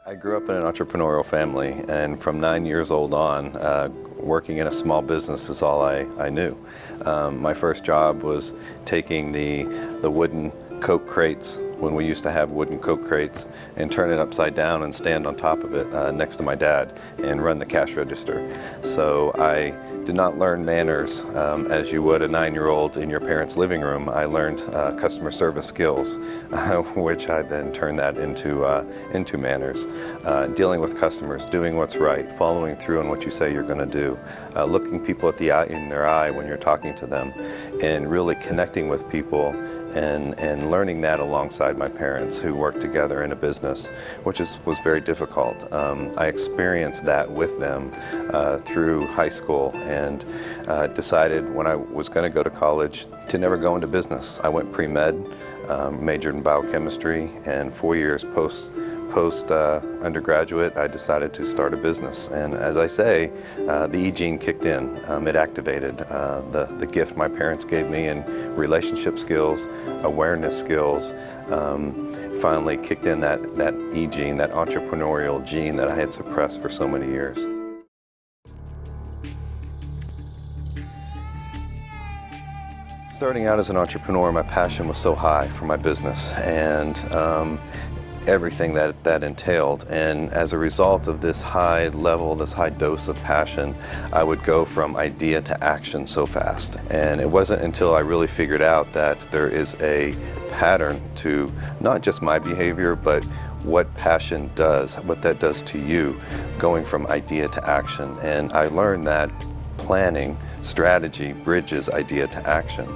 I grew up in an entrepreneurial family, and from 9 years old on, working in a small business is all I knew. My first job was taking the wooden Coke crates, when we used to have wooden Coke crates, and turn it upside down and stand on top of it next to my dad and run the cash register. So I did not learn manners as you would a 9-year-old in your parents' living room. I learned customer service skills, which I then turned that into manners. Dealing with customers, doing what's right, following through on what you say you're going to do, looking people in their eye when you're talking to them, and really connecting with people and learning that alongside my parents who worked together in a business, which was very difficult. I experienced that with them through high school and decided when I was going to go to college to never go into business. I went pre-med, majored in biochemistry, and 4 years post undergraduate, I decided to start a business. And as I say, the E-gene kicked in. It activated the gift my parents gave me in relationship skills, awareness skills. Finally kicked in that E-gene, that entrepreneurial gene that I had suppressed for so many years. Starting out as an entrepreneur, my passion was so high for my business and everything that entailed, and as a result of this high level, this high dose of passion, I would go from idea to action so fast. And it wasn't until I really figured out that there is a pattern to not just my behavior, but what passion does, what that does to you, going from idea to action. And I learned that planning, strategy bridges idea to action.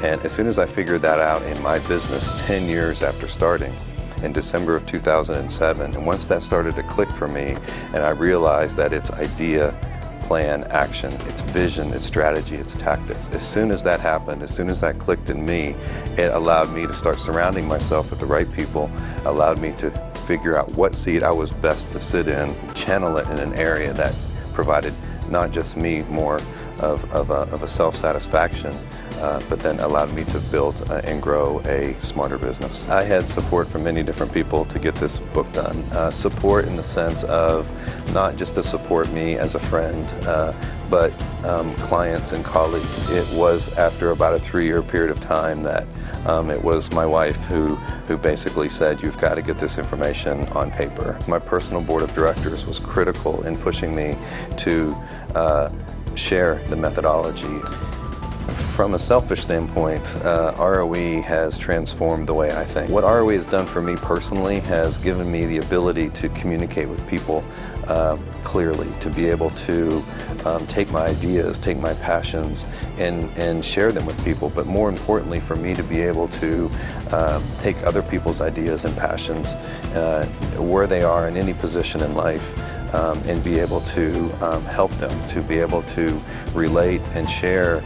And as soon as I figured that out in my business 10 years after starting, in December of 2007, and once that started to click for me and I realized that it's idea, plan, action, it's vision, it's strategy, it's tactics. As soon as that happened, as soon as that clicked in me, it allowed me to start surrounding myself with the right people, allowed me to figure out what seat I was best to sit in, channel it in an area that provided not just me more of a self-satisfaction, but then allowed me to build and grow a smarter business. I had support from many different people to get this book done. Support in the sense of not just to support me as a friend, but clients and colleagues. It was after about a 3-year period of time that it was my wife who basically said, you've got to get this information on paper. My personal board of directors was critical in pushing me to share the methodology. From a selfish standpoint, ROE has transformed the way I think. What ROE has done for me personally has given me the ability to communicate with people clearly, to be able to take my ideas, take my passions, and share them with people. But more importantly, for me to be able to take other people's ideas and passions where they are in any position in life, and be able to help them, to be able to relate and share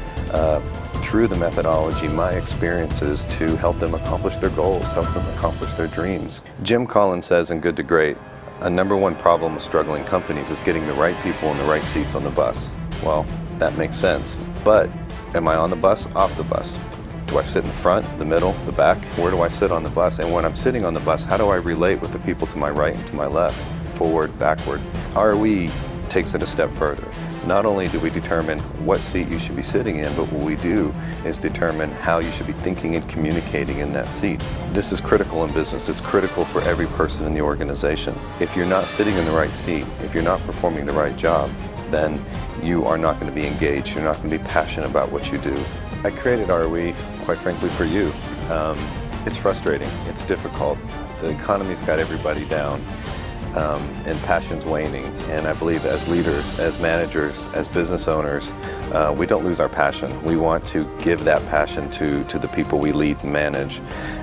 through the methodology my experiences to help them accomplish their goals, help them accomplish their dreams. Jim Collins says in Good to Great, a #1 problem with struggling companies is getting the right people in the right seats on the bus. Well, that makes sense, but am I on the bus, off the bus? Do I sit in the front, the middle, the back? Where do I sit on the bus? And when I'm sitting on the bus, how do I relate with the people to my right and to my left? Forward, backward. ROE takes it a step further. Not only do we determine what seat you should be sitting in, but what we do is determine how you should be thinking and communicating in that seat. This is critical in business. It's critical for every person in the organization. If you're not sitting in the right seat, if you're not performing the right job, then you are not going to be engaged. You're not going to be passionate about what you do. I created ROE, quite frankly, for you. It's frustrating. It's difficult. The economy's got everybody down. And passion's waning, and I believe as leaders, as managers, as business owners, we don't lose our passion. We want to give that passion to the people we lead and manage,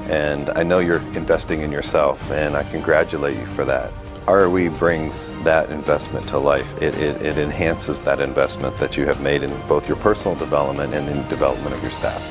and I know you're investing in yourself, and I congratulate you for that. ROE brings that investment to life. It enhances that investment that you have made in both your personal development and in the development of your staff.